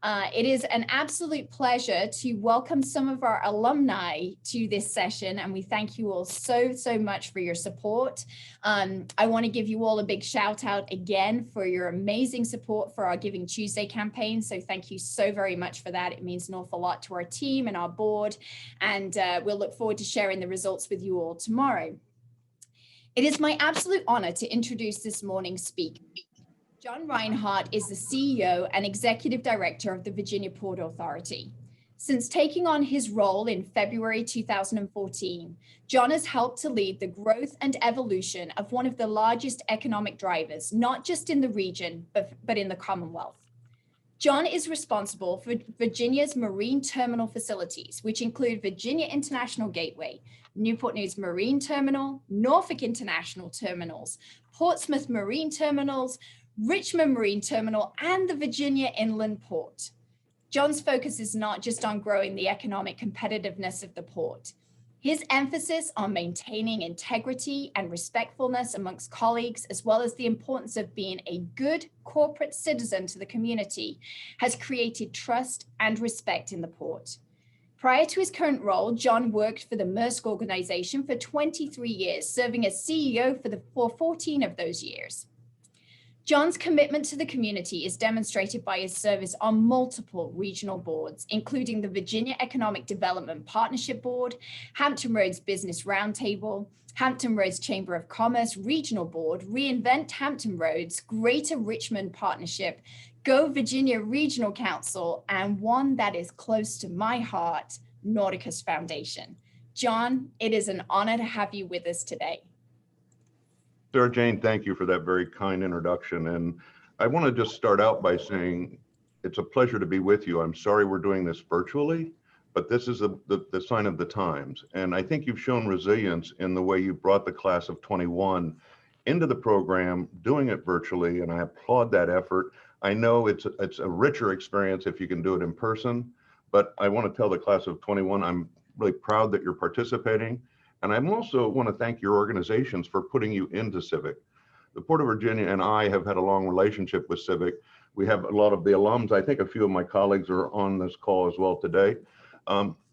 It is an absolute pleasure to welcome some of our alumni to this session, and we thank you all so much for your support. I want to give you all a big shout out again for your amazing support for our Giving Tuesday campaign. So thank you so very much for that. It means an awful lot to our team and our board, and we'll look forward to sharing the results with you all tomorrow. It is my absolute honor to introduce this morning's speaker. John Reinhart is the CEO and Executive Director of the Virginia Port Authority. Since taking on his role in February 2014, John has helped to lead the growth and evolution of one of the largest economic drivers, not just in the region, but in the Commonwealth. John is responsible for Virginia's marine terminal facilities, which include Virginia International Gateway, Newport News Marine Terminal, Norfolk International Terminals, Portsmouth Marine Terminals, Richmond Marine Terminal, and the Virginia Inland Port. John's focus is not just on growing the economic competitiveness of the port. His emphasis on maintaining integrity and respectfulness amongst colleagues, as well as the importance of being a good corporate citizen to the community, has created trust and respect in the port. Prior to his current role, John worked for the Maersk organization for 23 years, serving as CEO for 14 of those years. John's commitment to the community is demonstrated by his service on multiple regional boards, including the Virginia Economic Development Partnership Board, Hampton Roads Business Roundtable, Hampton Roads Chamber of Commerce Regional Board, Reinvent Hampton Roads, Greater Richmond Partnership, Go Virginia Regional Council, and one that is close to my heart, Nauticus Foundation. John, it is an honor to have you with us today. Sarah Jane, thank you for that very kind introduction. And I want to just start out by saying it's a pleasure to be with you. I'm sorry we're doing this virtually, but this is the sign of the times. And I think you've shown resilience in the way you brought the class of 21 into the program, doing it virtually, and I applaud that effort. I know it's a richer experience if you can do it in person, but I want to tell the class of 21, I'm really proud that you're participating. And I also want to thank your organizations for putting you into Civic. The Port of Virginia and I have had a long relationship with Civic. We have a lot of the alums. I think a few of my colleagues are on this call as well today.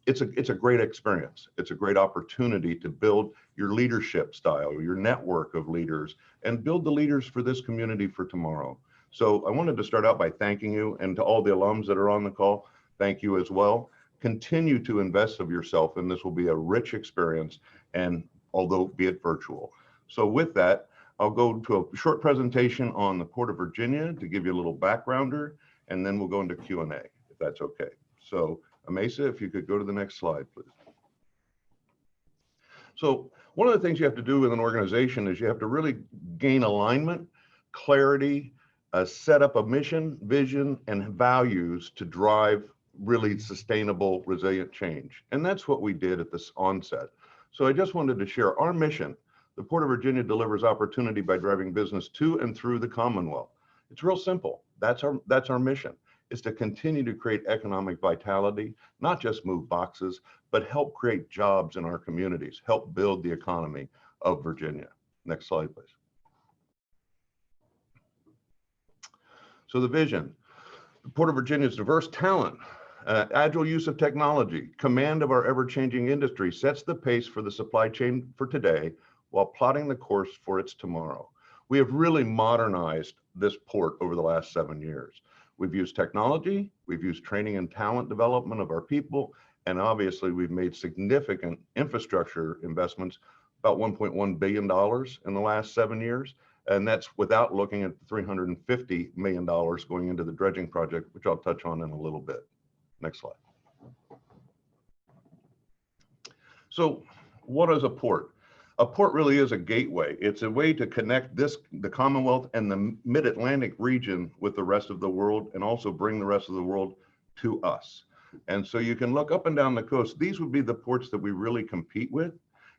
It's a great experience. It's a great opportunity to build your leadership style, your network of leaders, and build the leaders for this community for tomorrow. So I wanted to start out by thanking you, and to all the alums that are on the call, thank you as well. Continue to invest of yourself, and this will be a rich experience, and although be it virtual. So with that, I'll go to a short presentation on the Port of Virginia to give you a little backgrounder, and then we'll go into Q&A, if that's okay. So Amasa, if you could go to the next slide, please. So one of the things you have to do with an organization is you have to really gain alignment, clarity, set up a mission, vision, and values to drive really sustainable, resilient change. And that's what we did at this onset. So I just wanted to share our mission. The Port of Virginia delivers opportunity by driving business to and through the Commonwealth. It's real simple. That's our mission, is to continue to create economic vitality, not just move boxes, but help create jobs in our communities, help build the economy of Virginia. Next slide, please. So the vision, the Port of Virginia's diverse talent, agile use of technology, command of our ever-changing industry sets the pace for the supply chain for today while plotting the course for its tomorrow. We have really modernized this port over the last 7 years. We've used technology, we've used training and talent development of our people, and obviously we've made significant infrastructure investments, about $1.1 billion in the last 7 years. And that's without looking at the $350 million going into the dredging project, which I'll touch on in a little bit. Next slide. So what is a port? A port really is a gateway. It's a way to connect the Commonwealth and the Mid-Atlantic region with the rest of the world, and also bring the rest of the world to us. And so you can look up and down the coast. These would be the ports that we really compete with.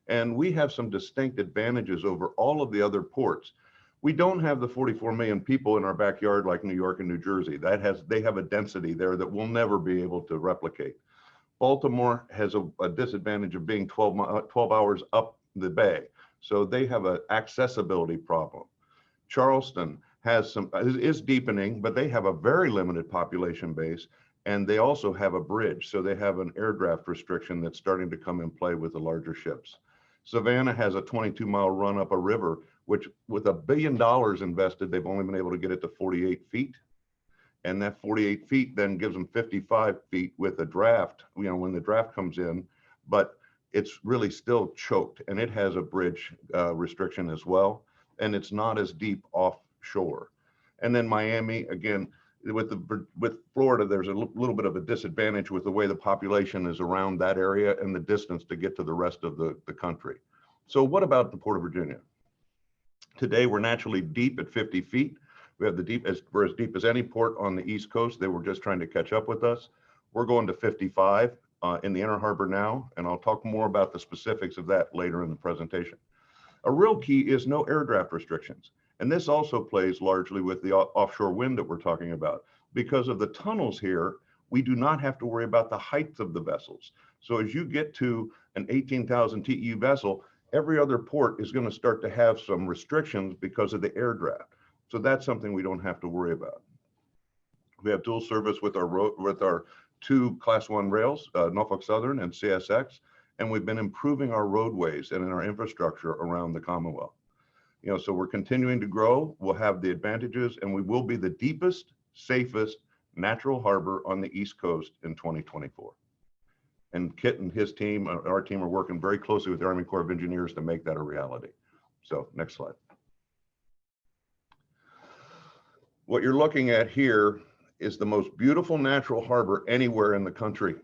And we have some distinct advantages over all of the other ports. We don't have the 44 million people in our backyard like New York and New Jersey. They have a density there that we'll never be able to replicate. Baltimore has a disadvantage of being 12 hours up the bay. So they have an accessibility problem. Charleston is deepening, but they have a very limited population base, and they also have a bridge. So they have an air draft restriction that's starting to come in play with the larger ships. Savannah has a 22-mile run up a river, which with $1 billion invested, they've only been able to get it to 48 feet. And that 48 feet then gives them 55 feet with a draft, when the draft comes in, but it's really still choked, and it has a bridge restriction as well. And it's not as deep offshore. And then Miami, again, with Florida, there's a little bit of a disadvantage with the way the population is around that area and the distance to get to the rest of the country. So what about the Port of Virginia? Today, we're naturally deep at 50 feet. We have we're as deep as any port on the East Coast. They were just trying to catch up with us. We're going to 55 in the Inner Harbor now, and I'll talk more about the specifics of that later in the presentation. A real key is no air draft restrictions. And this also plays largely with the offshore wind that we're talking about. Because of the tunnels here, we do not have to worry about the height of the vessels. So as you get to an 18,000 TEU vessel, every other port is going to start to have some restrictions because of the air draft. So that's something we don't have to worry about. We have dual service with our two Class 1 rails, Norfolk Southern and CSX, and we've been improving our roadways and in our infrastructure around the Commonwealth. So we're continuing to grow. We'll have the advantages, and we will be the deepest, safest natural harbor on the East Coast in 2024. And Kit and his team, our team, are working very closely with the Army Corps of Engineers to make that a reality. So next slide. What you're looking at here is the most beautiful natural harbor anywhere in the country,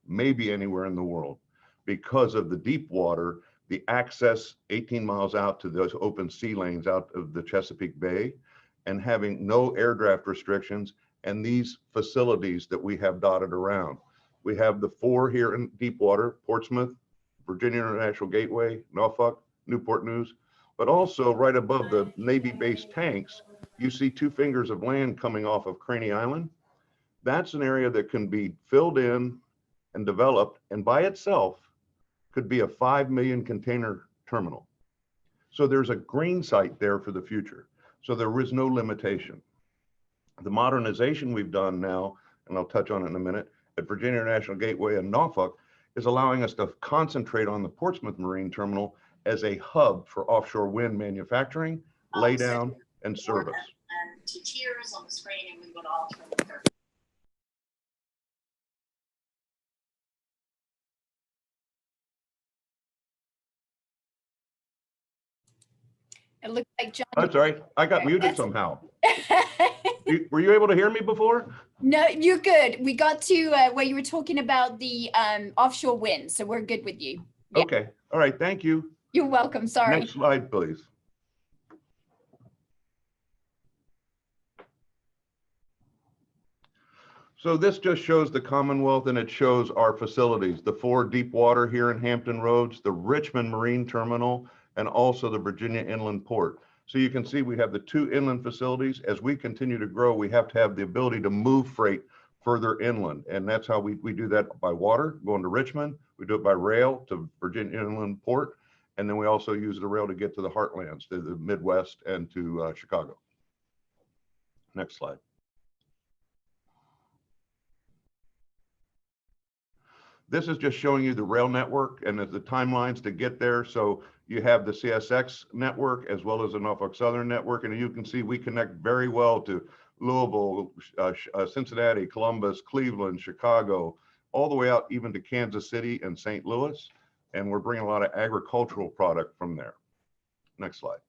maybe anywhere in the world, because of the deep water, the access 18 miles out to those open sea lanes out of the Chesapeake Bay, and having no air draft restrictions, and these facilities that we have dotted around. We have the 4 here in deep water: Portsmouth, Virginia International Gateway, Norfolk, Newport News, but also right above the Navy-based tanks, you see 2 fingers of land coming off of Craney Island. That's an area that can be filled in and developed, and by itself could be a 5 million container terminal. So there's a green site there for the future. So there is no limitation. The modernization we've done now, and I'll touch on it in a minute, at Virginia International Gateway and Norfolk is allowing us to concentrate on the Portsmouth Marine Terminal as a hub for offshore wind manufacturing, laydown, and service. And to cheers on the screen, and we would all turn the curtain. It looks like John. I'm sorry, I got muted somehow. Were you able to hear me before? No, you're good. We got to where you were talking about the offshore wind, so we're good with you. Yeah. Okay, all right, thank you. You're welcome, sorry. Next slide, please. So this just shows the Commonwealth, and it shows our facilities, the 4 deep water here in Hampton Roads, the Richmond Marine Terminal, and also the Virginia Inland Port. So you can see we have the 2 inland facilities. As we continue to grow, we have to have the ability to move freight further inland. And that's how we do that: by water, going to Richmond. We do it by rail to Virginia Inland Port. And then we also use the rail to get to the heartlands, to the Midwest and to Chicago. Next slide. This is just showing you the rail network and the timelines to get there. So you have the CSX network as well as the Norfolk Southern network. And you can see we connect very well to Louisville, Cincinnati, Columbus, Cleveland, Chicago, all the way out even to Kansas City and St. Louis. And we're bringing a lot of agricultural product from there. Next slide.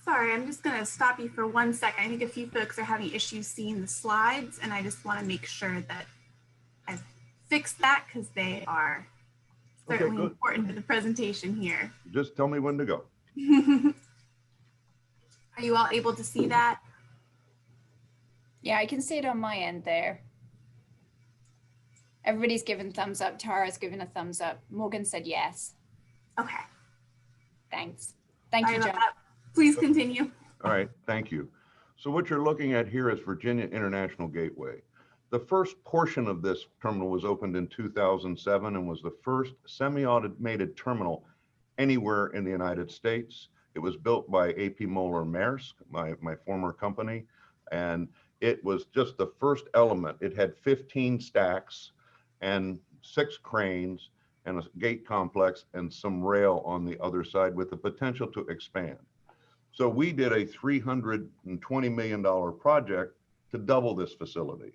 Sorry, I'm just going to stop you for 1 second. I think a few folks are having issues seeing the slides, and I just want to make sure that I've fixed that because they are certainly important to the presentation here. Just tell me when to go. Are you all able to see that? Yeah, I can see it on my end there. Everybody's given thumbs up. Tara's given a thumbs up. Morgan said yes. Okay. Thanks. Thank you, John. Please continue. All right, thank you. So what you're looking at here is Virginia International Gateway. The first portion of this terminal was opened in 2007 and was the first semi-automated terminal anywhere in the United States. It was built by AP Moller Maersk, my former company, and it was just the first element. It had 15 stacks and 6 cranes and a gate complex and some rail on the other side with the potential to expand. So we did a $320 million project to double this facility.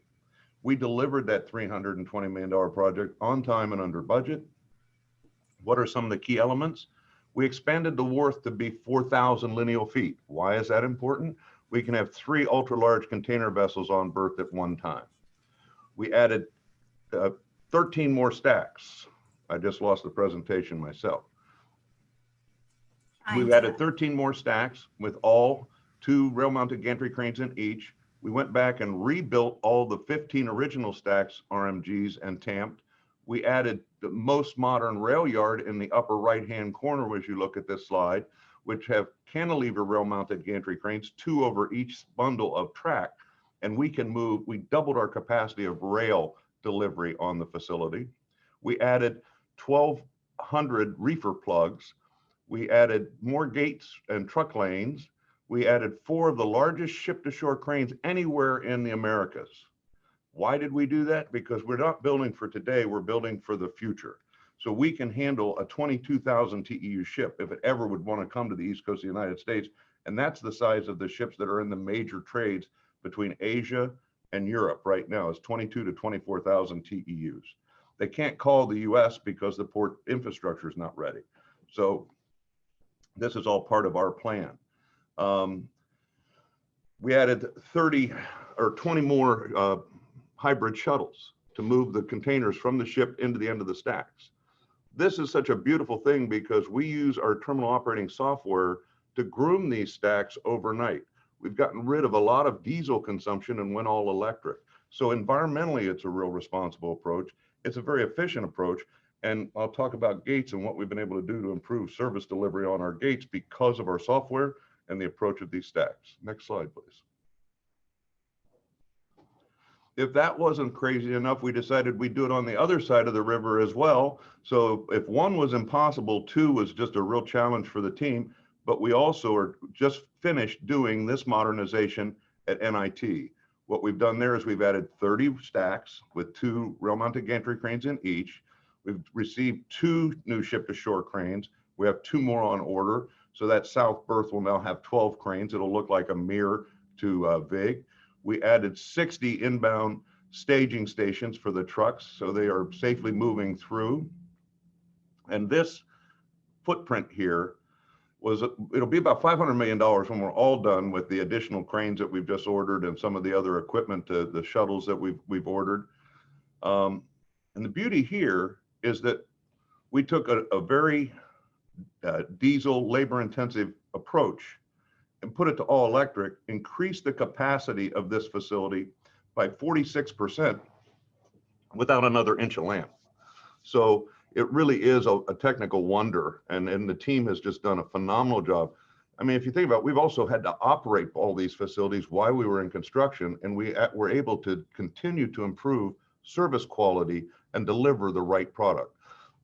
We delivered that $320 million project on time and under budget. What are some of the key elements? We expanded the wharf to be 4,000 lineal feet. Why is that important? We can have 3 ultra-large container vessels on berth at one time. We added 13 more stacks. I just lost the presentation myself. We've added 13 more stacks with all 2 rail-mounted gantry cranes in each. We went back and rebuilt all the 15 original stacks, RMGs, and tamped. We added the most modern rail yard in the upper right-hand corner as you look at this slide, which have cantilever rail-mounted gantry cranes, 2 over each bundle of track. And we doubled our capacity of rail delivery on the facility. We added 1,200 reefer plugs. We added more gates and truck lanes. We added 4 of the largest ship-to-shore cranes anywhere in the Americas. Why did we do that? Because we're not building for today, we're building for the future. So we can handle a 22,000 TEU ship if it ever would want to come to the East Coast of the United States. And that's the size of the ships that are in the major trades between Asia and Europe right now, is 22 to 24,000 TEUs. They can't call the US because the port infrastructure is not ready. So this is all part of our plan. We added 30 or 20 more hybrid shuttles to move the containers from the ship into the end of the stacks. This is such a beautiful thing because we use our terminal operating software to groom these stacks overnight. We've gotten rid of a lot of diesel consumption and went all electric. So environmentally, it's a real responsible approach. It's a very efficient approach. And I'll talk about gates and what we've been able to do to improve service delivery on our gates because of our software and the approach of these stacks. Next slide, please. If that wasn't crazy enough, we decided we'd do it on the other side of the river as well. So if 1 was impossible, 2 was just a real challenge for the team. But we also are just finished doing this modernization at NIT. What we've done there is we've added 30 stacks with 2 rail-mounted gantry cranes in each. We've received 2 new ship-to-shore cranes. We have 2 more on order. So that south berth will now have 12 cranes. It'll look like a mirror to VIG. We added 60 inbound staging stations for the trucks, so they are safely moving through. And this footprint here it'll be about $500 million when we're all done with the additional cranes that we've just ordered and some of the other equipment, the shuttles that we've ordered. And the beauty here is that we took a very diesel labor-intensive approach and put it to all electric, increased the capacity of this facility by 46% without another inch of land. So it really is a technical wonder, and the team has just done a phenomenal job. I mean, if you think about it, we've also had to operate all these facilities while we were in construction, and we were able to continue to improve service quality and deliver the right product.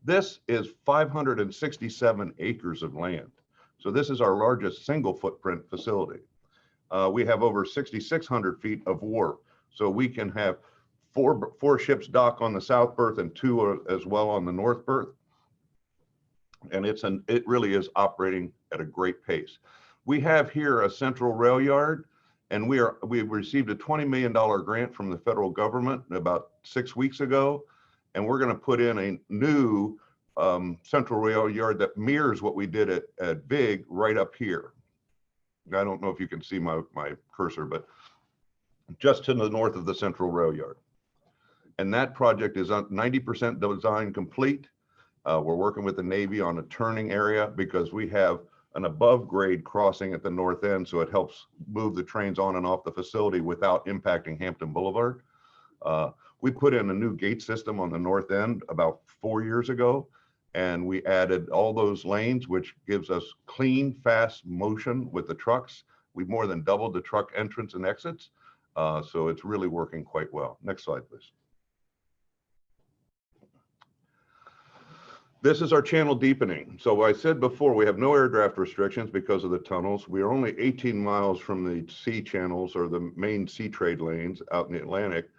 This is 567 acres of land. So this is our largest single footprint facility. We have over 6,600 feet of wharf. So we can have four ships dock on the south berth and 2 as well on the north berth. And it really is operating at a great pace. We have here a central rail yard, and we've received a $20 million grant from the federal government about 6 weeks ago. And we're going to put in a new central rail yard that mirrors what we did at VIG right up here. I don't know if you can see my cursor, but just to the north of the central rail yard. And that project is 90% design complete. We're working with the Navy on a turning area because we have an above grade crossing at the north end, so it helps move the trains on and off the facility without impacting Hampton Boulevard. We put in a new gate system on the north end about 4 years ago, and we added all those lanes, which gives us clean, fast motion with the trucks. We've more than doubled the truck entrance and exits, so it's really working quite well. Next slide, please. This is our channel deepening. So I said before, we have no air draft restrictions because of the tunnels. We are only 18 miles from the sea channels or the main sea trade lanes out in the Atlantic.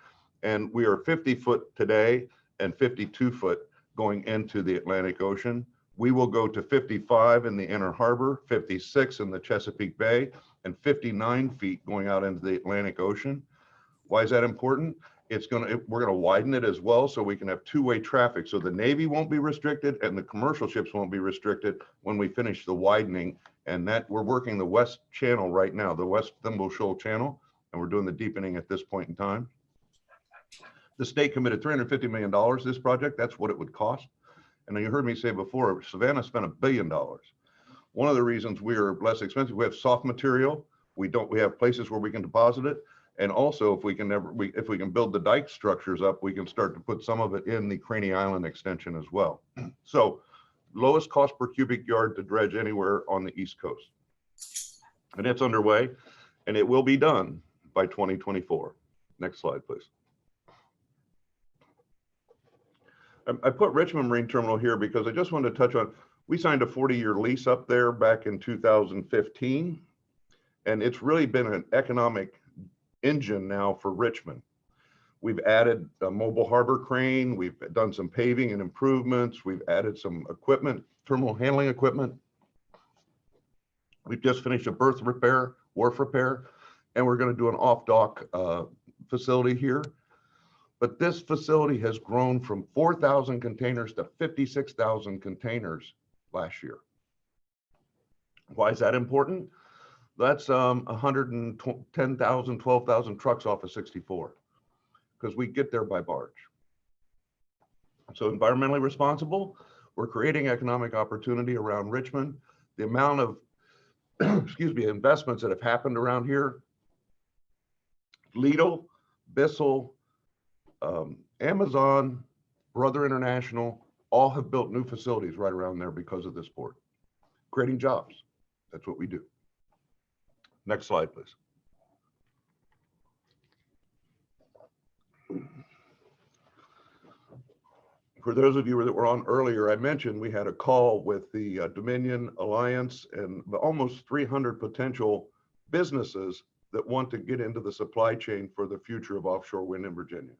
And we are 50 foot today and 52 foot going into the Atlantic Ocean. We will go to 55 in the Inner Harbor, 56 in the Chesapeake Bay, and 59 feet going out into the Atlantic Ocean. Why is that important? We're gonna widen it as well so we can have two-way traffic. So the Navy won't be restricted and the commercial ships won't be restricted when we finish the widening. And that we're working the West Channel right now, the West Thimble Shoal Channel, and we're doing the deepening at this point in time. The state committed $350 million to this project. That's what it would cost. And you heard me say before, Savannah spent $1 billion. One of the reasons we are less expensive, we have soft material. We have places where we can deposit it. And also, if we can build the dike structures up, we can start to put some of it in the Craney Island extension as well. So lowest cost per cubic yard to dredge anywhere on the East Coast. And it's underway, and it will be done by 2024. Next slide, please. I put Richmond Marine Terminal here because I just wanted to touch on, we signed a 40-year lease up there back in 2015, and it's really been an economic engine now for Richmond. We've added a mobile harbor crane. We've done some paving and improvements. We've added some equipment, terminal handling equipment. We've just finished a berth repair, wharf repair, and we're going to do an off-dock facility here. But this facility has grown from 4,000 containers to 56,000 containers last year. Why is that important? That's 110,000, 12,000 trucks off of 64 because we get there by barge. So environmentally responsible, we're creating economic opportunity around Richmond. The amount of, investments that have happened around here, Lidl, Bissell, Amazon, Brother International, all have built new facilities right around there because of this port, creating jobs. That's what we do. Next slide, please. For those of you that were on earlier, I mentioned we had a call with the Dominion Alliance and almost 300 potential businesses that want to get into the supply chain for the future of offshore wind in Virginia.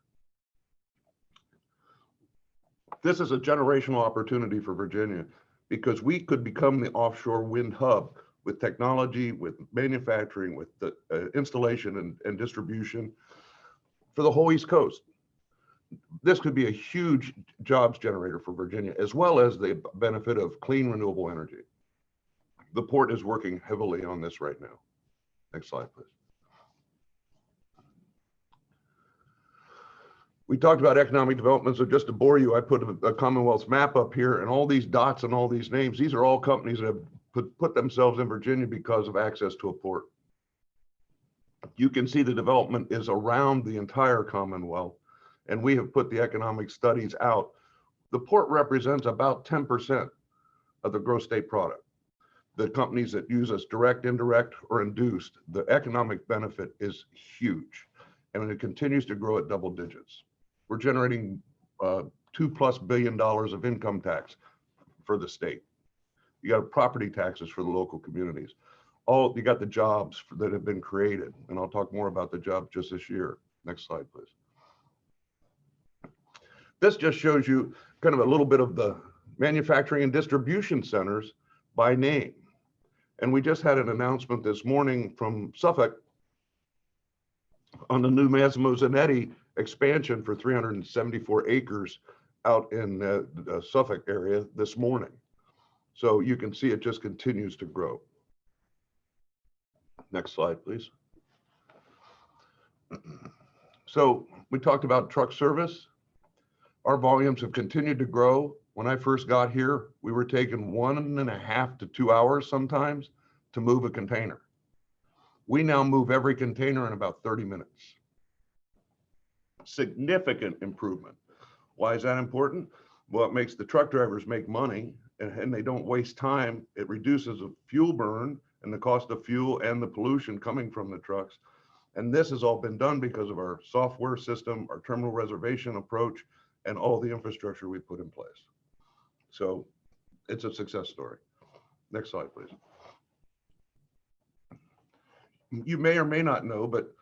This is a generational opportunity for Virginia because we could become the offshore wind hub with technology, with manufacturing, with the installation and distribution for the whole East Coast. This could be a huge jobs generator for Virginia, as well as the benefit of clean renewable energy. The port is working heavily on this right now. Next slide, please. We talked about economic development, so just to bore you, I put a Commonwealth's map up here, and all these dots and all these names, these are all companies that have put themselves in Virginia because of access to a port. You can see the development is around the entire Commonwealth, and we have put the economic studies out. The port represents about 10% of the gross state product. The companies that use us direct, indirect, or induced, the economic benefit is huge, and it continues to grow at double digits. We're generating $2+ billion of income tax for the state. You got property taxes for the local communities. You got the jobs that have been created, and I'll talk more about the jobs just this year. Next slide, please. This just shows you kind of a little bit of the manufacturing and distribution centers by name. And we just had an announcement this morning from Suffolk on the new Massimo Zanetti expansion for 374 acres out in the Suffolk area this morning. So you can see it just continues to grow. Next slide, please. So we talked about truck service. Our volumes have continued to grow. When I first got here, we were taking 1.5 to 2 hours sometimes to move a container. We now move every container in about 30 minutes. Significant improvement. Why is that important? Well, it makes the truck drivers make money and they don't waste time. It reduces the fuel burn and the cost of fuel and the pollution coming from the trucks. And this has all been done because of our software system, our terminal reservation approach, and all the infrastructure we put in place. So it's a success story. Next slide, please. You may or may not know, but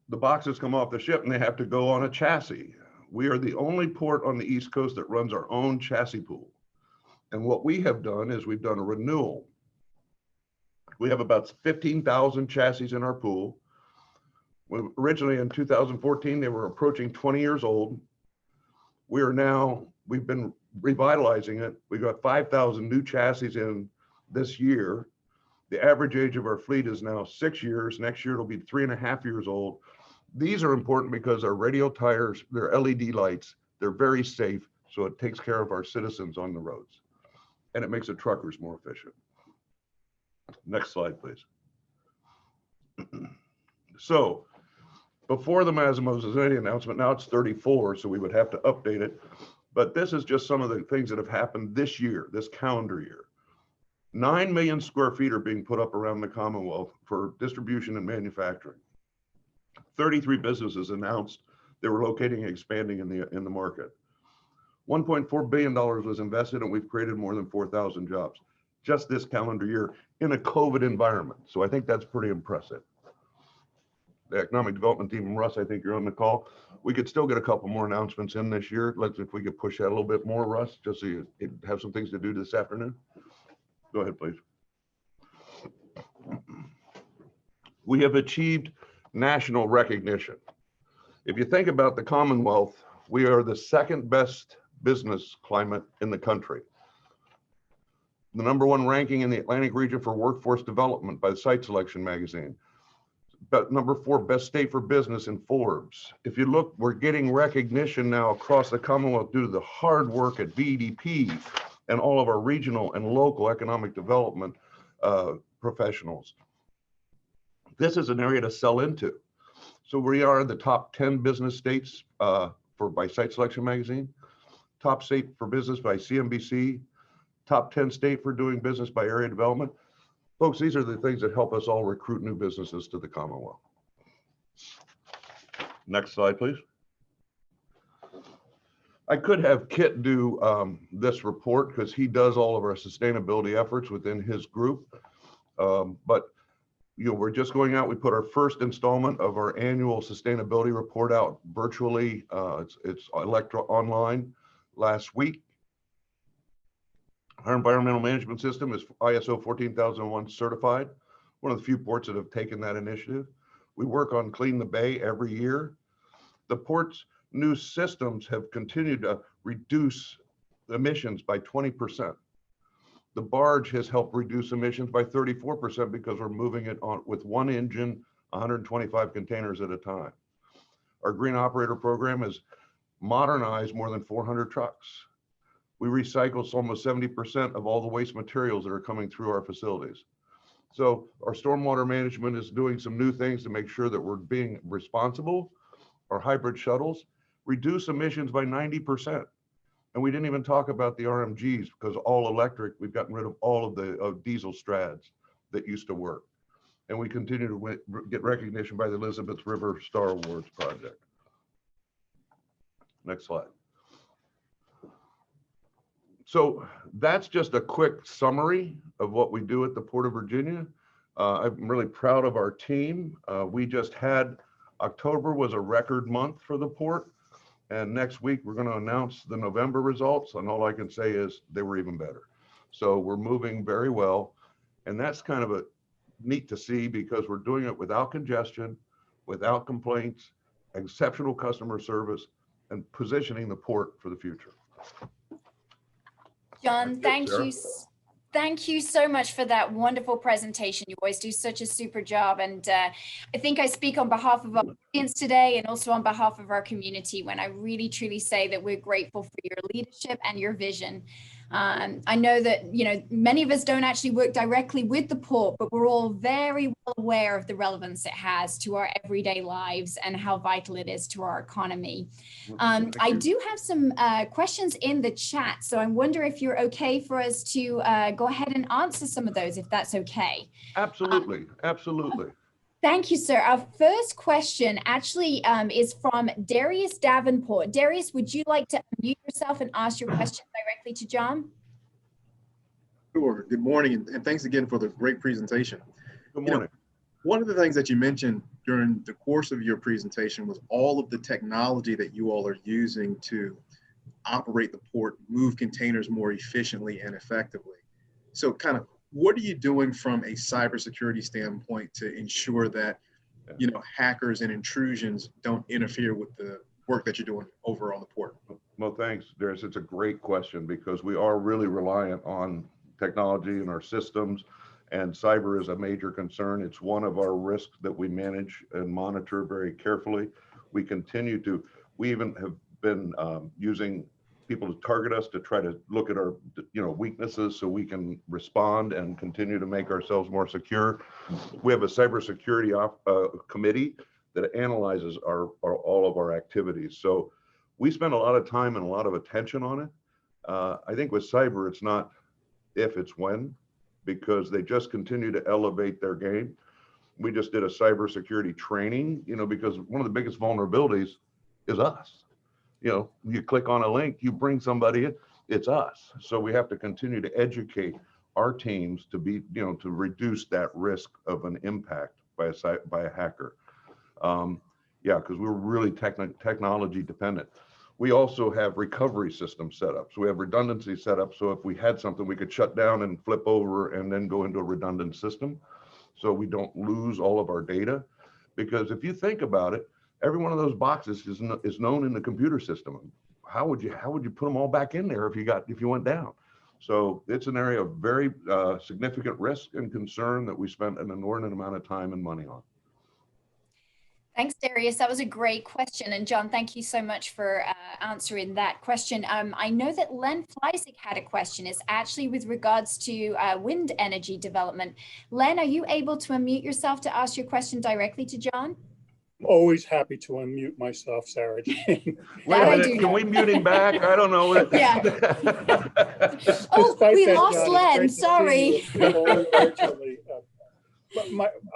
the boxes come off the ship and they have to go on a chassis. We are the only port on the East Coast that runs our own chassis pool. And what we have done is we've done a renewal. We have about 15,000 chassis in our pool. Originally in 2014, they were approaching 20 years old. We've been revitalizing it. We got 5,000 new chassis in this year. The average age of our fleet is now 6 years. Next year, it'll be 3.5 years old. These are important because our radial tires, they're LED lights, they're very safe, so it takes care of our citizens on the roads. And it makes the truckers more efficient. Next slide, please. So, before the Massimo Zazzetti announcement, now it's 34, so we would have to update it. But this is just some of the things that have happened this year, this calendar year. 9 million square feet are being put up around the Commonwealth for distribution and manufacturing. 33 businesses announced they were locating and expanding in the market. $1.4 billion was invested, and we've created more than 4,000 jobs just this calendar year in a COVID environment. So I think that's pretty impressive. The economic development team, Russ, I think you're on the call. We could still get a couple more announcements in this year. If we could push that a little bit more, Russ, just so you have some things to do this afternoon. Go ahead, please. We have achieved national recognition. If you think about the Commonwealth, we are the second best business climate in the country. The #1 ranking in the Atlantic region for workforce development by the Site Selection magazine. But #4 best state for business in Forbes. If you look, we're getting recognition now across the Commonwealth due to the hard work at BDP and all of our regional and local economic development professionals. This is an area to sell into. So we are the top 10 business states by Site Selection magazine, top state for business by CNBC, top 10 state for doing business by area development. Folks, these are the things that help us all recruit new businesses to the Commonwealth. Next slide, please. I could have Kit do this report because he does all of our sustainability efforts within his group. But we're just going out. We put our first installment of our annual sustainability report out virtually. It's online last week. Our environmental management system is ISO 14001 certified. One of the few ports that have taken that initiative. We work on Clean the Bay every year. The port's new systems have continued to reduce emissions by 20%. The barge has helped reduce emissions by 34% because we're moving it on with one engine, 125 containers at a time. Our green operator program has modernized more than 400 trucks. We recycle almost 70% of all the waste materials that are coming through our facilities. So our stormwater management is doing some new things to make sure that we're being responsible. Our hybrid shuttles reduce emissions by 90%. And we didn't even talk about the RMGs because all electric, we've gotten rid of all of the diesel strads that used to work. And we continue to get recognition by the Elizabeth River Star Awards project. Next slide. So that's just a quick summary of what we do at the Port of Virginia. I'm really proud of our team. We just had, October was a record month for the port. And next week, we're going to announce the November results. And all I can say is they were even better. So we're moving very well. And that's kind of neat to see because we're doing it without congestion, without complaints, exceptional customer service, and positioning the port for the future. John, thank you so much for that wonderful presentation. You always do such a super job. And I think I speak on behalf of our audience today and also on behalf of our community when I really, truly say that we're grateful for your leadership and your vision. I know that, many of us don't actually work directly with the port, but we're all very well aware of the relevance it has to our everyday lives and how vital it is to our economy. I do have some questions in the chat, so I wonder if you're okay for us to go ahead and answer some of those, if that's okay. Absolutely, absolutely. Thank you, sir. Our first question actually is from Darius Davenport. Darius, would you like to unmute yourself and ask your question directly to John? Sure. Good morning, and thanks again for the great presentation. Good You know, morning. one of the things that you mentioned during the course of your presentation was all of the technology that you all are using to operate the port, move containers more efficiently and effectively. So kind of what are you doing from a cybersecurity standpoint to ensure that, you know, hackers and intrusions don't interfere with the work that you're doing over on the port? Well, thanks, Darius. It's a great question because we are really reliant on technology and our systems, and cyber is a major concern. It's one of our risks that we manage and monitor very carefully. We continue to, we even have been using people to target us to try to look at our, weaknesses so we can respond and continue to make ourselves more secure. We have a cybersecurity committee that analyzes all of our activities. So we spend a lot of time and a lot of attention on it. I think with cyber, it's not if, it's when, because they just continue to elevate their game. We just did a cybersecurity training, because one of the biggest vulnerabilities is us. You click on a link, you bring somebody in, it's us. So we have to continue to educate our teams to be, to reduce that risk of an impact by a hacker. Because we're really technology dependent. We also have recovery systems set up. So we have redundancy set up. So if we had something, we could shut down and flip over and then go into a redundant system. So we don't lose all of our data. Because if you think about it, every one of those boxes is known in the computer system. How would you put them all back in there if you went down? So it's an area of very significant risk and concern that we spent an inordinate amount of time and money on. Thanks, Darius. That was a great question. And John, thank you so much for answering that question. I know that Len Fleisig had a question. It's actually with regards to wind energy development. Len, are you able to unmute yourself to ask your question directly to John? Always happy to unmute myself, Sarah Jane. Wait a minute, can we mute him back? I don't know. Yeah. Oh, we lost John, Len, sorry.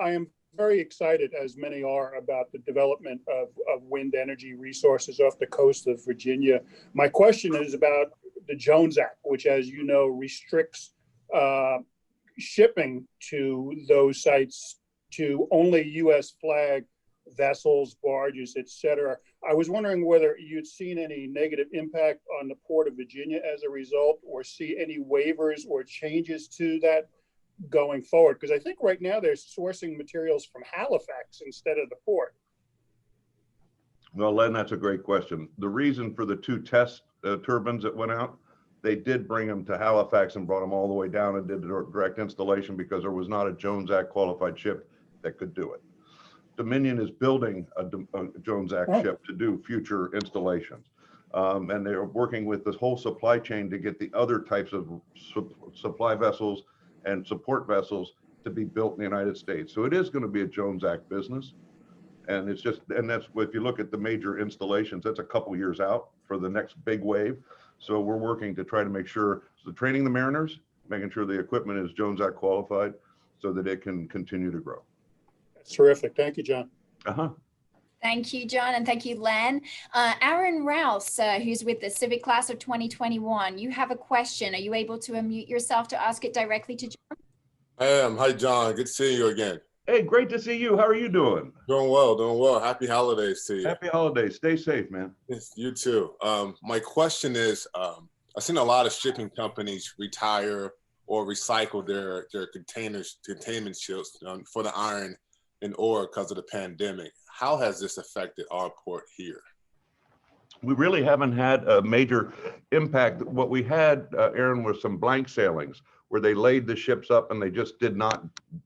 I am very excited, as many are, about the development of wind energy resources off the coast of Virginia. My question is about the Jones Act, which, as you know, restricts shipping to those sites to only U.S. flag vessels, barges, etc. I was wondering whether you'd seen any negative impact on the Port of Virginia as a result, or see any waivers or changes to that going forward, because I think right now they're sourcing materials from Halifax instead of the port. Well, Len, that's a great question. The reason for the 2 test turbines that went out, they did bring them to Halifax and brought them all the way down and did the direct installation because there was not a Jones Act qualified ship that could do it. Dominion is building a Jones Act ship to do future installations. And they're working with this whole supply chain to get the other types of supply vessels and support vessels to be built in the United States. So it is going to be a Jones Act business. And it's just, and that's, if you look at the major installations, that's a couple years out for the next big wave. So we're working to try to make sure, so training the mariners, making sure the equipment is Jones Act qualified so that it can continue to grow. That's terrific. Thank you, John. Thank you, John, and thank you, Len. Aaron Rouse, who's with the Civic Class of 2021, you have a question. Are you able to unmute yourself to ask it directly to John? I am. Hi, John. Good seeing you again. Hey, great to see you. How are you doing? Doing well, doing well. Happy holidays to you. Happy holidays. Stay safe, man. Yes, you too. My question is, I've seen a lot of shipping companies retire or recycle their containment ships for the iron and ore because of the pandemic. How has this affected our port here? We really haven't had a major impact. What we had, Aaron, was some blank sailings where they laid the ships up and they just did not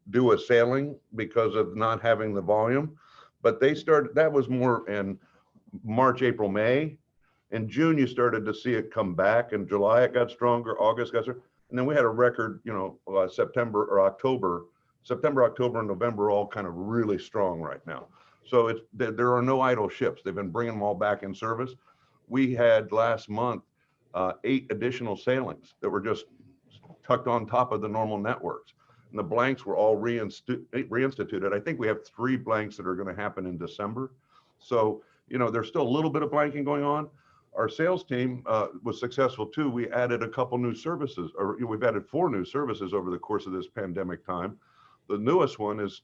do a sailing because of not having the volume. But they started, that was more in March, April, May. In June, you started to see it come back. In July, it got stronger. August got stronger. And then we had a record, September, October, and November, all kind of really strong right now. So there are no idle ships. They've been bringing them all back in service. We had last month 8 additional sailings that were just tucked on top of the normal networks. And the blanks were all reinstituted. I think we have 3 blanks that are going to happen in December. So, there's still a little bit of blanking going on, our sales team was successful too. We added a couple new services, or we've added 4 new services over the course of this pandemic time. The newest one is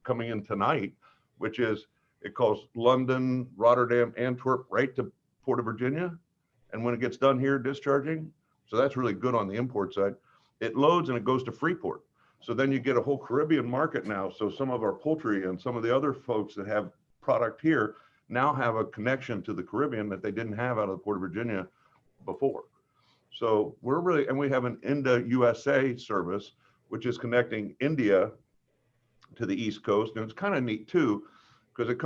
coming in tonight, which is, it calls London, Rotterdam, Antwerp, right to Port of Virginia. And when it gets done here discharging, so that's really good on the import side, it loads and it goes to Freeport. So then you get a whole Caribbean market now. So some of our poultry and some of the other folks that have product here now have a connection to the Caribbean that they didn't have out of the Port of Virginia before. So we're really, and we have an India USA service, which is connecting India to the East Coast. And it's kind of neat too, because it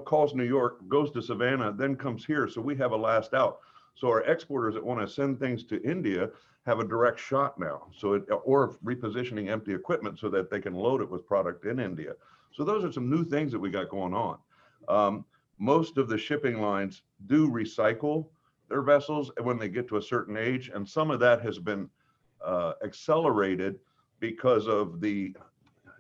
calls New York, goes to Savannah, then comes here. So we have a last out. So our exporters that want to send things to India have a direct shot now. So or repositioning empty equipment so that they can load it with product in India. So those are some new things that we got going on. Most of the shipping lines do recycle their vessels when they get to a certain age. And some of that has been accelerated because of the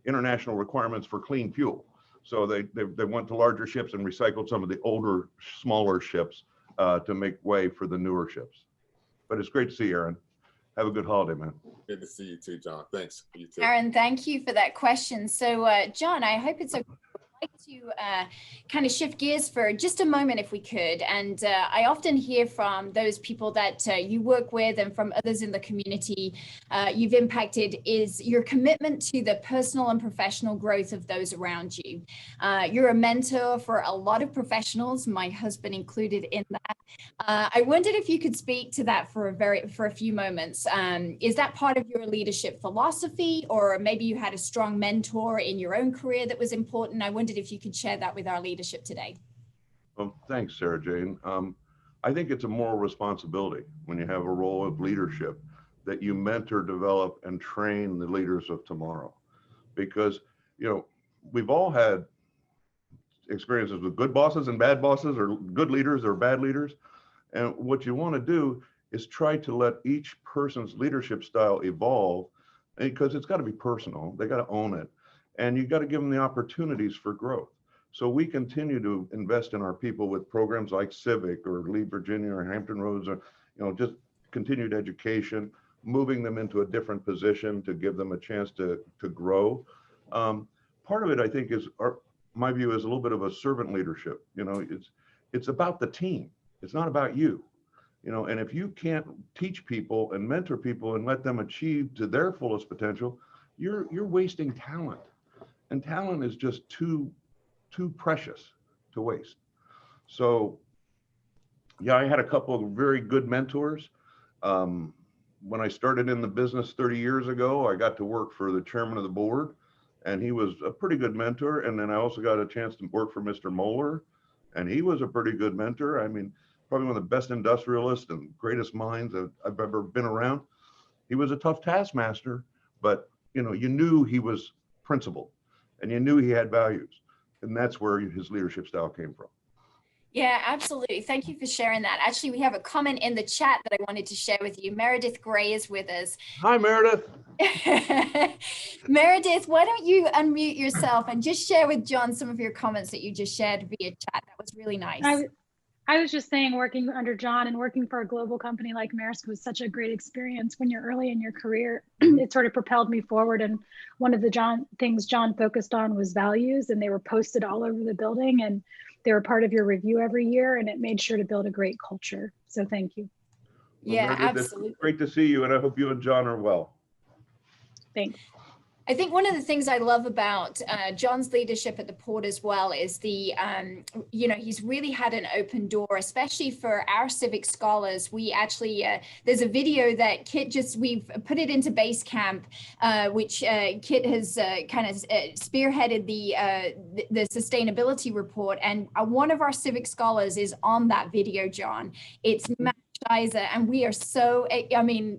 international requirements for clean fuel. So they went to larger ships and recycled some of the older, smaller ships to make way for the newer ships. But it's great to see you, Aaron. Have a good holiday, man. Good to see you too, John. Thanks. You too. Aaron, thank you for that question. So, John, I hope it's okay. I'd like to kind of shift gears for just a moment if we could. And I often hear from those people that you work with and from others in the community you've impacted is your commitment to the personal and professional growth of those around you. You're a mentor for a lot of professionals, my husband included in that. I wondered if you could speak to that for a few moments. Is that part of your leadership philosophy, or maybe you had a strong mentor in your own career that was important? I wondered if you could share that with our leadership today. Well, thanks, Sarah Jane. I think it's a moral responsibility when you have a role of leadership that you mentor, develop, and train the leaders of tomorrow. Because, we've all had experiences with good bosses and bad bosses, or good leaders or bad leaders. And what you want to do is try to let each person's leadership style evolve, because it's got to be personal. They got to own it. And you got to give them the opportunities for growth. So we continue to invest in our people with programs like Civic or Lead Virginia or Hampton Roads, or just continued education, moving them into a different position to give them a chance to grow. Part of it, I think, is my view is a little bit of a servant leadership. It's about the team. It's not about you. And if you can't teach people and mentor people and let them achieve to their fullest potential, you're wasting talent. And talent is just too precious to waste. So, yeah, I had a couple of very good mentors. When I started in the business 30 years ago, I got to work for the chairman of the board, and he was a pretty good mentor. And then I also got a chance to work for Mr. Moeller, and he was a pretty good mentor. I mean, probably one of the best industrialists and greatest minds that I've ever been around. He was a tough taskmaster, but you knew he was principled. And you knew he had values, and that's where his leadership style came from. Yeah, absolutely. Thank you for sharing that. Actually, we have a comment in the chat that I wanted to share with you. Meredith Gray is with us. Hi, Meredith. Meredith, why don't you unmute yourself and just share with John some of your comments that you just shared via chat. That was really nice. I was just saying, working under John and working for a global company like Maersk was such a great experience. When you're early in your career, it sort of propelled me forward. And one of the things John focused on was values, and they were posted all over the building, and they were part of your review every year, and it made sure to build a great culture. So thank you. Well, yeah, Meredith, absolutely. It's great to see you, and I hope you and John are well. Thanks. I think one of the things I love about John's leadership at the port as well is he's really had an open door, especially for our civic scholars. We actually, there's a video that we've put it into Basecamp, which Kit has kind of spearheaded the sustainability report. And one of our civic scholars is on that video, John. It's Matt Scheiser, and we are so,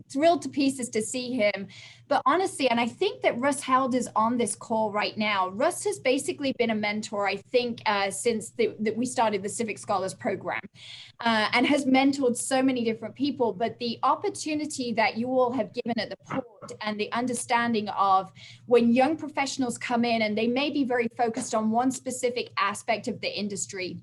thrilled to pieces to see him. But honestly, and I think that Russ Held is on this call right now. Russ has basically been a mentor, I think, since we started the Civic Scholars Program, and has mentored so many different people. But the opportunity that you all have given at the port, and the understanding of when young professionals come in and they may be very focused on one specific aspect of the industry,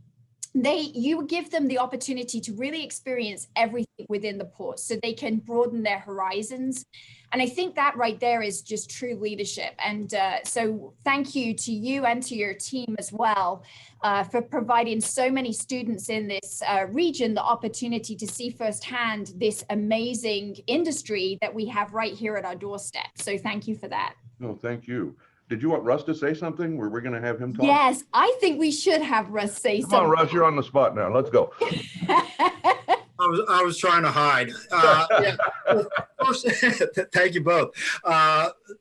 you give them the opportunity to really experience everything within the port so they can broaden their horizons. And I think that right there is just true leadership. And so thank you to you and to your team as well for providing so many students in this region the opportunity to see firsthand this amazing industry that we have right here at our doorstep. So thank you for that. No, thank you. Did you want Russ to say something? Were we going to have him talk? Yes, I think we should have Russ say something. Come on, Russ, you're on the spot now. Let's go. I was trying to hide. Yeah. First, thank you both.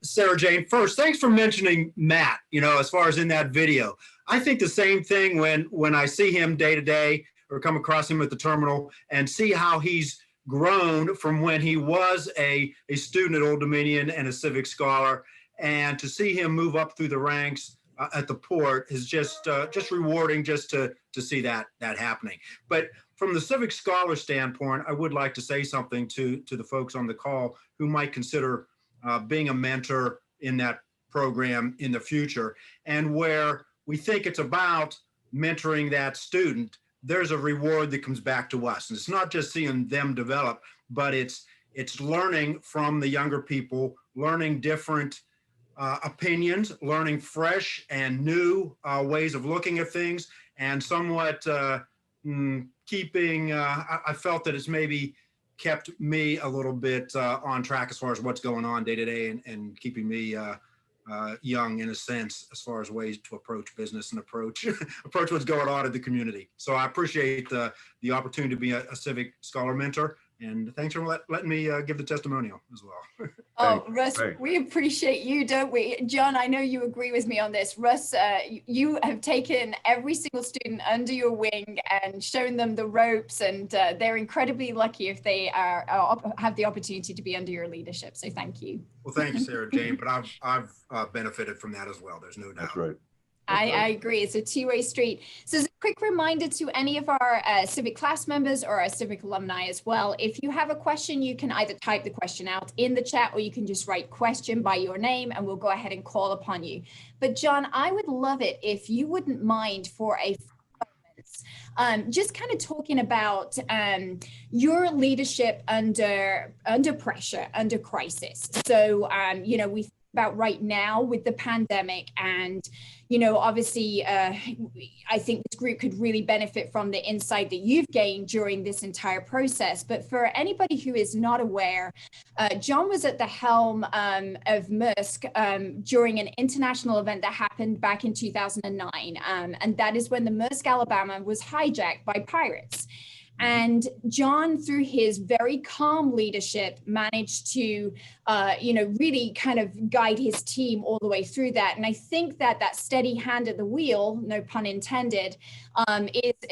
Sarah Jane, first, thanks for mentioning Matt, as far as in that video. I think the same thing when I see him day to day or come across him at the terminal and see how he's grown from when he was a student at Old Dominion and a Civic Scholar, and to see him move up through the ranks at the port is just rewarding just to see that happening. But from the Civic Scholar standpoint, I would like to say something to the folks on the call who might consider being a mentor in that program in the future, and where we think it's about mentoring that student, there's a reward that comes back to us. And it's not just seeing them develop, but it's learning from the younger people, learning different opinions, learning fresh and new ways of looking at things, and somewhat keeping, I felt that it's maybe kept me a little bit on track as far as what's going on day to day, and keeping me young in a sense as far as ways to approach business and approach what's going on in the community. So I appreciate the opportunity to be a Civic Scholar mentor. And thanks for letting me give the testimonial as well. Oh, Russ, we appreciate you, don't we? John, I know you agree with me on this. Russ, you have taken every single student under your wing and shown them the ropes, and they're incredibly lucky if they have the opportunity to be under your leadership. So thank you. Well, thank you, Sarah Jane, but I've benefited from that as well. There's no doubt. That's right. I agree. It's a two-way street. So as a quick reminder to any of our Civic class members or our Civic alumni as well, if you have a question, you can either type the question out in the chat, or you can just write question by your name and we'll go ahead and call upon you. But John, I would love it if you wouldn't mind for a few moments, just kind of talking about your leadership under pressure, under crisis. So, we think about right now with the pandemic, and obviously I think this group could really benefit from the insight that you've gained during this entire process. But for anybody who is not aware, John was at the helm of Maersk during an international event that happened back in 2009, and that is when the Maersk Alabama was hijacked by pirates. And John, through his very calm leadership, managed to, really kind of guide his team all the way through that. And I think that steady hand at the wheel, no pun intended,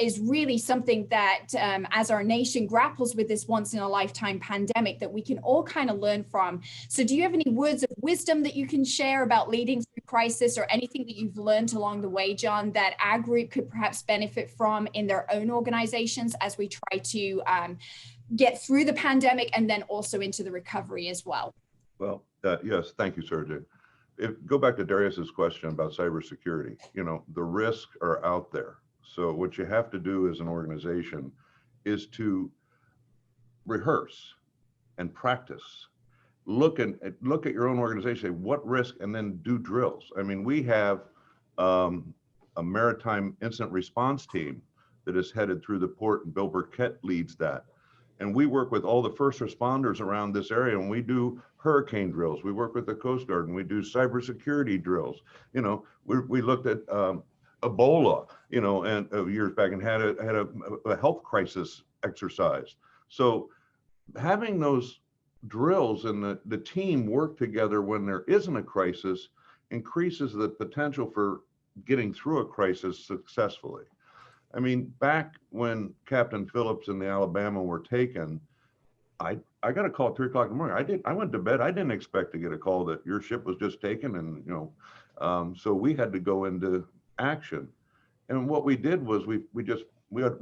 is really something that as our nation grapples with this once in a lifetime pandemic, that we can all kind of learn from. So do you have any words of wisdom that you can share about leading through crisis, or anything that you've learned along the way, John, that our group could perhaps benefit from in their own organizations as we try to get through the pandemic and then also into the recovery as well? Well, yes, thank you, Sergey. Go back to Darius's question about cybersecurity. The risks are out there. So what you have to do as an organization is to rehearse and practice. Look at your own organization, say what risk, and then do drills. I mean, we have a maritime incident response team that is headed through the port, and Bill Burkett leads that. And we work with all the first responders around this area, and we do hurricane drills. We work with the Coast Guard, and we do cybersecurity drills. We looked at Ebola, and years back, and had a health crisis exercise. So having those drills and the team work together when there isn't a crisis increases the potential for getting through a crisis successfully. I mean, back when Captain Phillips and the Alabama were taken, I got a call at 3 o'clock in the morning. I went to bed. I didn't expect to get a call that your ship was just taken, and so we had to go into action. And what we did was we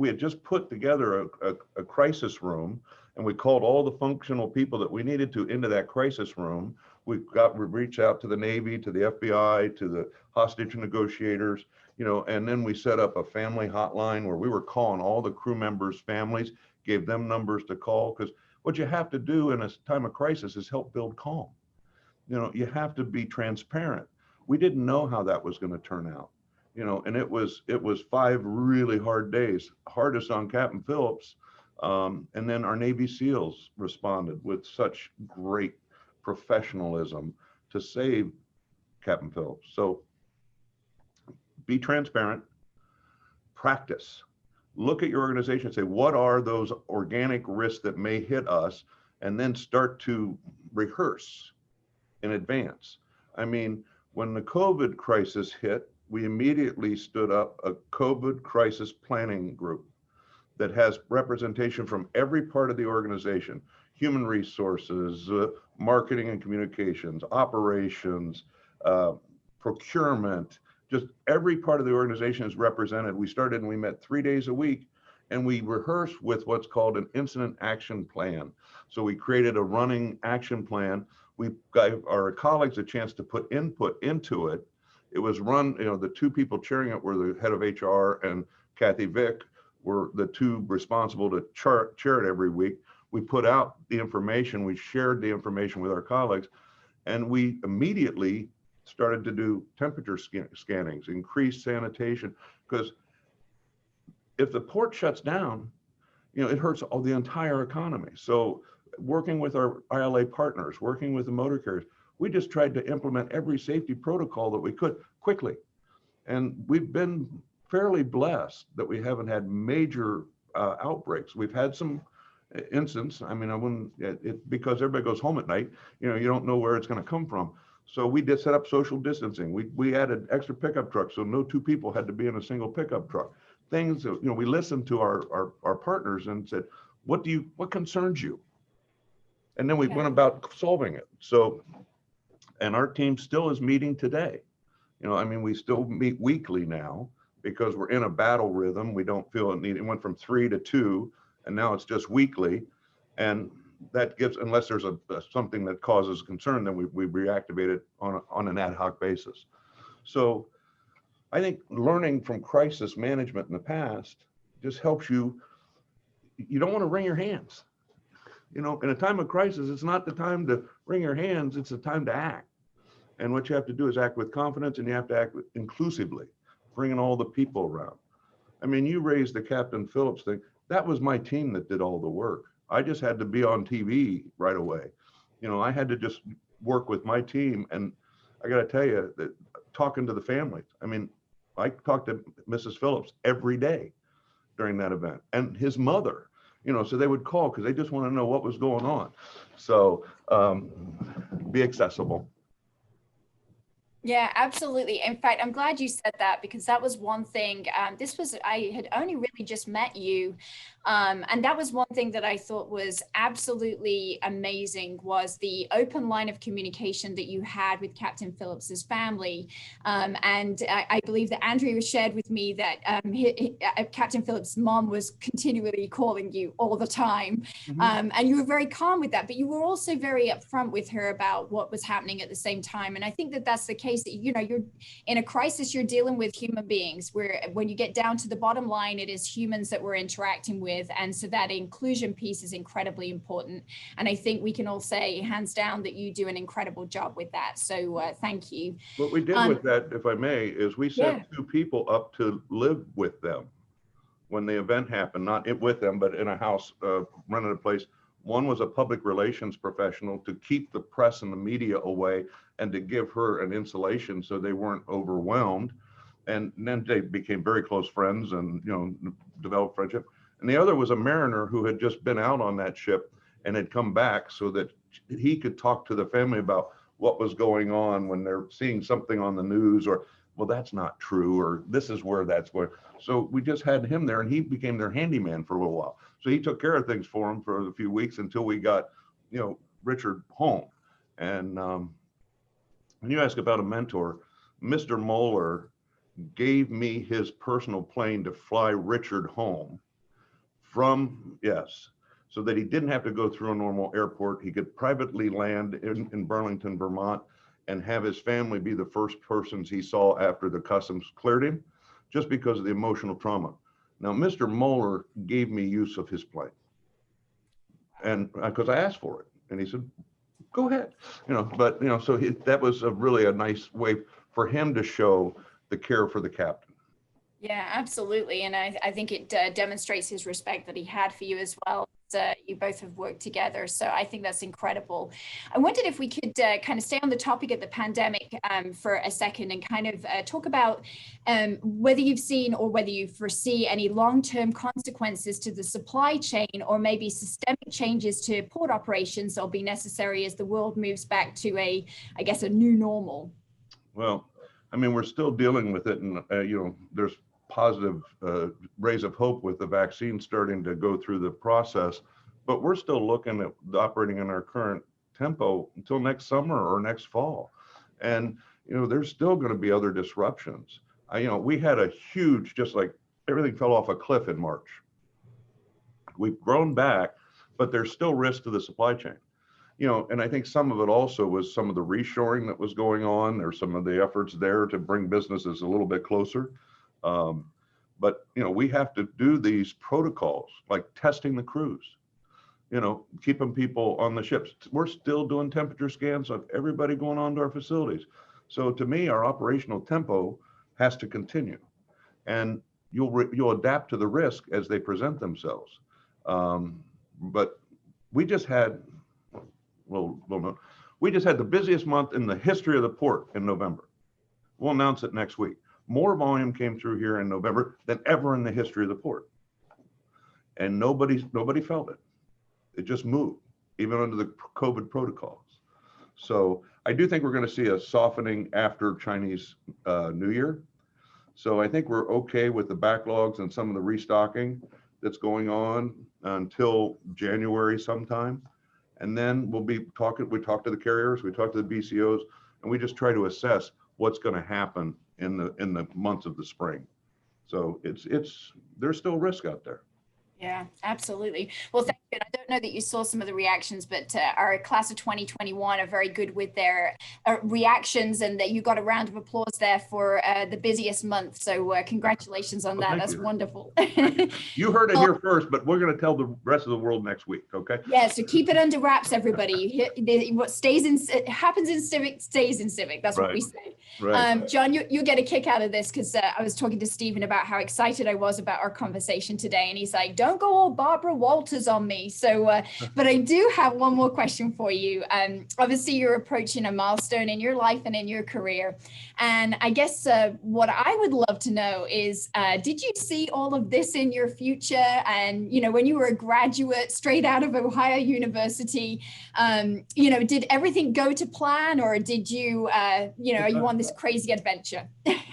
had just put together a crisis room, and we called all the functional people that we needed to into that crisis room. We reached out to the Navy, to the FBI, to the hostage negotiators, you know, and then we set up a family hotline where we were calling all the crew members' families, gave them numbers to call, because what you have to do in a time of crisis is help build calm. You know, you have to be transparent. We didn't know how that was going to turn out, you know, and it was 5 really hard days, hardest on Captain Phillips. And then our Navy SEALs responded with such great professionalism to save Captain Phillips. So be transparent, practice. Look at your organization and say, what are those organic risks that may hit us? And then start to rehearse in advance. I mean, when the COVID crisis hit, we immediately stood up a COVID crisis planning group that has representation from every part of the organization: human resources, marketing and communications, operations, procurement, just every part of the organization is represented. We started and we met 3 days a week, and we rehearsed with what's called an incident action plan. So we created a running action plan. We gave our colleagues a chance to put input into it. It was run, you know, the 2 people chairing it were the head of HR and Kathy Vick were the 2 responsible to chair it every week. We put out the information, we shared the information with our colleagues, and we immediately started to do temperature scannings, increase sanitation, because if the port shuts down, you know, it hurts the entire economy. So working with our ILA partners, working with the motor carriers, we just tried to implement every safety protocol that we could quickly. And we've been fairly blessed that we haven't had major outbreaks. We've had some incidents. I mean, I wouldn't, because everybody goes home at night, you know, you don't know where it's going to come from. So we did set up social distancing. We added extra pickup trucks, so no 2 people had to be in a single pickup truck. Things that, you know, we listened to our partners and said, what concerns you? And then we went about solving it. So, and our team still is meeting today. You know, I mean, we still meet weekly now because we're in a battle rhythm. We don't feel it need. It went from 3 to 2, and now it's just weekly. And that gives, unless there's something that causes concern, then we reactivate it on an ad hoc basis. So I think learning from crisis management in the past just helps you. You don't want to wring your hands. You know, in a time of crisis, it's not the time to wring your hands, it's the time to act. And what you have to do is act with confidence, and you have to act inclusively, bringing all the people around. I mean, you raised the Captain Phillips thing. That was my team that did all the work. I just had to be on TV right away. You know, I had to just work with my team. And I got to tell you that talking to the families, I mean, I talked to Mrs. Phillips every day during that event, and his mother, you know, so they would call because they just want to know what was going on. So be accessible. Yeah, absolutely. In fact, I'm glad you said that, because that was one thing. I had only really just met you. And that was one thing that I thought was absolutely amazing, was the open line of communication that you had with Captain Phillips's family. And I believe that Andrea shared with me that Captain Phillips' mom was continually calling you all the time. Mm-hmm. And you were very calm with that, but you were also very upfront with her about what was happening at the same time. And I think that that's the case. That, you know, you're in a crisis, you're dealing with human beings, where when you get down to the bottom line, it is humans that we're interacting with. And so that inclusion piece is incredibly important. And I think we can all say hands down that you do an incredible job with that. So thank you. What we did with that, if I may, is we set 2 people up to live with them when the event happened, not with them, but in a house, rented a place. One was a public relations professional to keep the press and the media away, and to give her an insulation so they weren't overwhelmed. And then they became very close friends and, you know, developed friendship. And the other was a mariner who had just been out on that ship and had come back so that he could talk to the family about what was going on when they're seeing something on the news, or, well, that's not true, or this is where that's going. So we just had him there, and he became their handyman for a little while. So he took care of things for him for a few weeks until we got, you know, Richard home. And when you ask about a mentor, Mr. Moeller gave me his personal plane to fly Richard home from, so that he didn't have to go through a normal airport. He could privately land in Burlington, Vermont, and have his family be the first persons he saw after the customs cleared him. just because of the emotional trauma. Now, Mr. Moeller gave me use of his plane, and because I asked for it, and he said, go ahead, but so that was really a nice way for him to show the care for the captain. Yeah, absolutely. And I think it demonstrates his respect that he had for you as well. You both have worked together. So I think that's incredible. I wondered if we could kind of stay on the topic of the pandemic for a second and kind of talk about whether you've seen or whether you foresee any long-term consequences to the supply chain, or maybe systemic changes to port operations that'll be necessary as the world moves back to a new normal. Well, I mean, we're still dealing with it, and there's positive rays of hope with the vaccine starting to go through the process, but we're still looking at operating in our current tempo until next summer or next fall. And there's still going to be other disruptions. We had a huge, just like everything fell off a cliff in March. We've grown back, but there's still risk to the supply chain. And I think some of it also was some of the reshoring that was going on. There's some of the efforts there to bring businesses a little bit closer. But we have to do these protocols like testing the crews, keeping people on the ships. We're still doing temperature scans of everybody going on to our facilities. So to me, our operational tempo has to continue, and you'll adapt to the risk as they present themselves. But we just had, we just had the busiest month in the history of the port in November. We'll announce it next week. More volume came through here in November than ever in the history of the port. And nobody felt it. It just moved, even under the COVID protocols. So I do think we're going to see a softening after Chinese New Year. So I think we're okay with the backlogs and some of the restocking that's going on until January sometime. And then we'll be talking, we talk to the carriers, we talk to the BCOs, and we just try to assess what's going to happen in the months of the spring. So there's still risk out there. Yeah, absolutely. Well, thank you. And I don't know that you saw some of the reactions, but our class of 2021 are very good with their reactions, and that you got a round of applause there for the busiest month. So congratulations on that. That's wonderful. You heard it here first, but we're going to tell the rest of the world next week. Okay. Yeah. So keep it under wraps, everybody. What happens in Civic stays in Civic. That's what we say. Right. John, you get a kick out of this because I was talking to Stephen about how excited I was about our conversation today, and he's like, "Don't go all Barbara Walters on me." So, but I do have one more question for you. Obviously, you're approaching a milestone in your life and in your career, and I guess what I would love to know is, did you see all of this in your future? And when you were a graduate straight out of Ohio University, did everything go to plan, or did you, are you on this crazy adventure?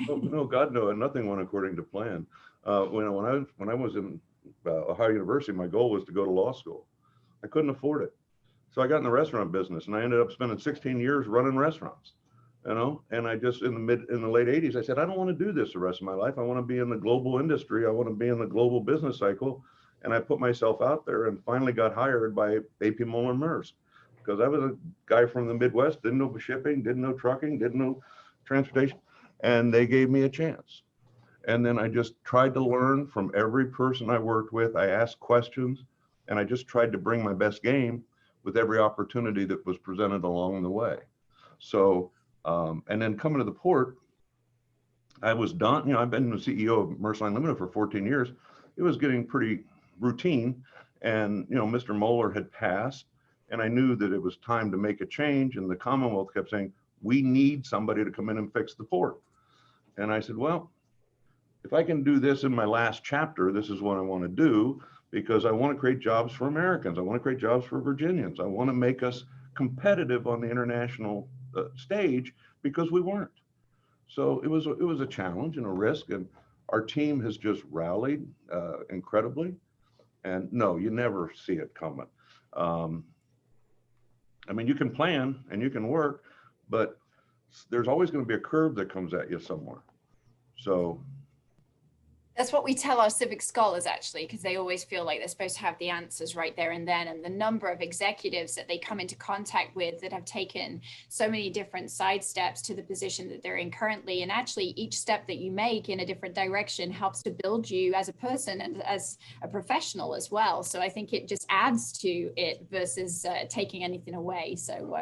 No, God, no, and nothing went according to plan. When I was in Ohio University, my goal was to go to law school. I couldn't afford it. So I got in the restaurant business, and I ended up spending 16 years running restaurants, and I just, in the late 80s, I said, I don't want to do this the rest of my life. I want to be in the global industry. I want to be in the global business cycle. And I put myself out there and finally got hired by AP Moeller Maersk, because I was a guy from the Midwest, didn't know shipping, didn't know trucking, didn't know transportation. And they gave me a chance. And then I just tried to learn from every person I worked with. I asked questions, and I just tried to bring my best game with every opportunity that was presented along the way. So, and then coming to the port, I was done. I've been the CEO of Maersk Line Limited for 14 years. It was getting pretty routine, and Mr. Moeller had passed, and I knew that it was time to make a change. And the Commonwealth kept saying, we need somebody to come in and fix the port. And I said, well, if I can do this in my last chapter, this is what I want to do, because I want to create jobs for Americans. I want to create jobs for Virginians. I want to make us competitive on the international stage, because we weren't. So it was a challenge and a risk, and our team has just rallied incredibly. And no, you never see it coming. I mean, you can plan and you can work, but there's always going to be a curve that comes at you somewhere. So That's what we tell our civic scholars, actually, because they always feel like they're supposed to have the answers right there and then. And the number of executives that they come into contact with that have taken so many different side steps to the position that they're in currently. And actually, each step that you make in a different direction helps to build you as a person and as a professional as well. So I think it just adds to it versus taking anything away. So,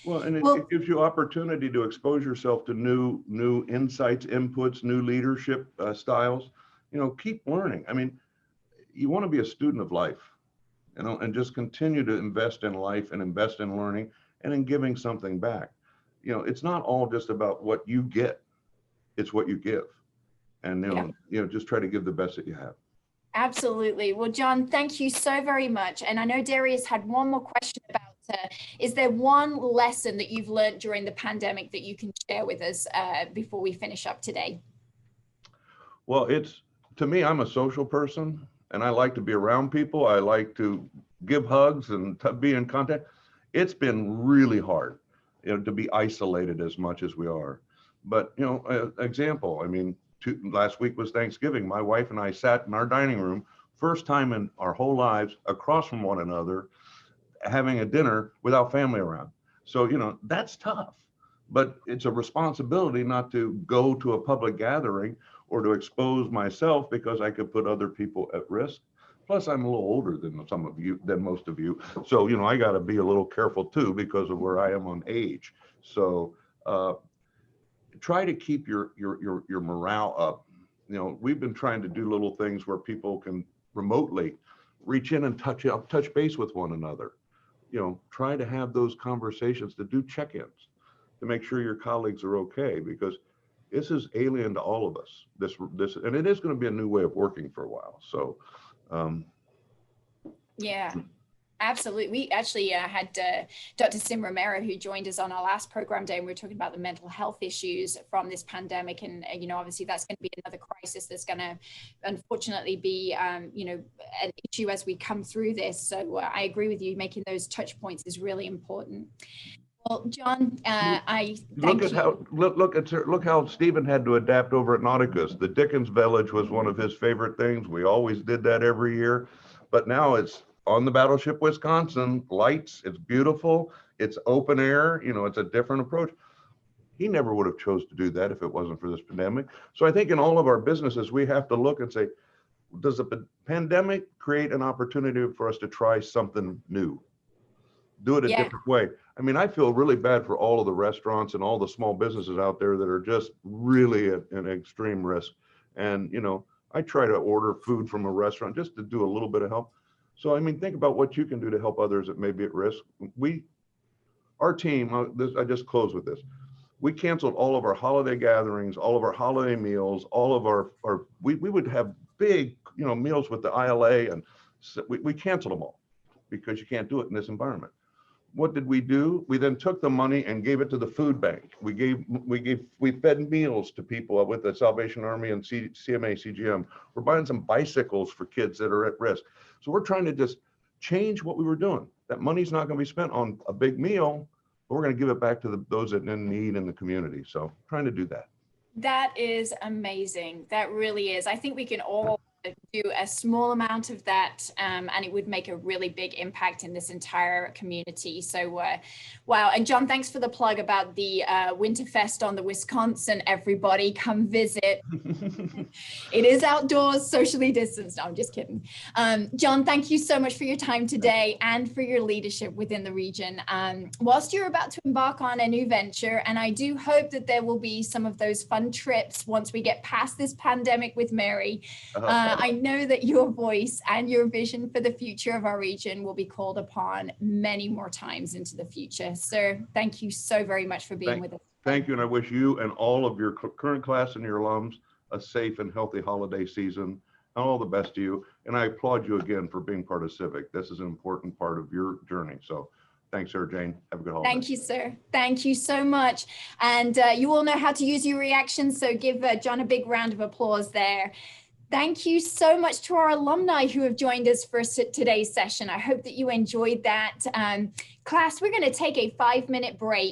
well, and it gives you opportunity to expose yourself to new insights, inputs, new leadership styles. You know, keep learning. I mean, you want to be a student of life, you know, and just continue to invest in life and invest in learning and in giving something back. You know, it's not all just about what you get, it's what you give. And, you know, just try to give the best that you have. Absolutely. Well, John, thank you so very much. And I know Darius had one more question about, is there one lesson that you've learned during the pandemic that you can share with us before we finish up today? Well, to me, I'm a social person and I like to be around people. I like to give hugs and be in contact. It's been really hard, you know, to be isolated as much as we are. But, you know, example, I mean, last week was Thanksgiving. My wife and I sat in our dining room, first time in our whole lives, across from one another, having a dinner without family around. So, you know, that's tough, but it's a responsibility not to go to a public gathering or to expose myself because I could put other people at risk. Plus, I'm a little older than most of you. So, you know, I got to be a little careful too because of where I am on age. So, try to keep your morale up. You know, we've been trying to do little things where people can remotely reach in and touch base with one another. You know, try to have those conversations, to do check-ins, to make sure your colleagues are okay, because this is alien to all of us. This, and it is going to be a new way of working for a while. So, yeah. Absolutely. We actually had Dr. Sim Romero, who joined us on our last program day, and we were talking about the mental health issues from this pandemic. And, you know, obviously that's going to be another crisis that's going to unfortunately be, you know, an issue as we come through this. So I agree with you, making those touch points is really important. Well, John, I thank you. Look how Stephen had to adapt over at Nauticus. The Dickens Village was one of his favorite things. We always did that every year, but now it's on the Battleship Wisconsin, lights, it's beautiful, it's open air, you know, it's a different approach. He never would have chose to do that if it wasn't for this pandemic. So I think in all of our businesses, we have to look and say, does the pandemic create an opportunity for us to try something new? Do it a different way. I mean, I feel really bad for all of the restaurants and all the small businesses out there that are just really at an extreme risk. And, you know, I try to order food from a restaurant just to do a little bit of help. So, I mean, think about what you can do to help others that may be at risk. Our team, I just close with this. We canceled all of our holiday gatherings, all of our holiday meals, all of we would have big, you know, meals with the ILA, and we canceled them all because you can't do it in this environment. What did we do? We then took the money and gave it to the food bank. We fed meals to people with the Salvation Army and CMA, CGM. We're buying some bicycles for kids that are at risk. So we're trying to just change what we were doing. That money's not going to be spent on a big meal, but we're going to give it back to those that are in need in the community. So trying to do that. That is amazing. That really is. I think we can all do a small amount of that, and it would make a really big impact in this entire community. So wow. And John, thanks for the plug about the Winterfest on the Wisconsin. Everybody come visit. It is outdoors, socially distanced. No, I'm just kidding. John, thank you so much for your time today and for your leadership within the region. Whilst you're about to embark on a new venture, and I do hope that there will be some of those fun trips once we get past this pandemic with Mary. I know that your voice and your vision for the future of our region will be called upon many more times into the future. Sir, thank you so very much for being with us. Thank you, and I wish you and all of your current class and your alums a safe and healthy holiday season, and all the best to you. And I applaud you again for being part of Civic. This is an important part of your journey. So thanks, Sarah Jane. Have a good holiday. Thank you, sir. Thank you so much. And you all know how to use your reactions, so give John a big round of applause there. Thank you so much to our alumni who have joined us for today's session. I hope that you enjoyed that. Class, we're going to take a 5-minute break.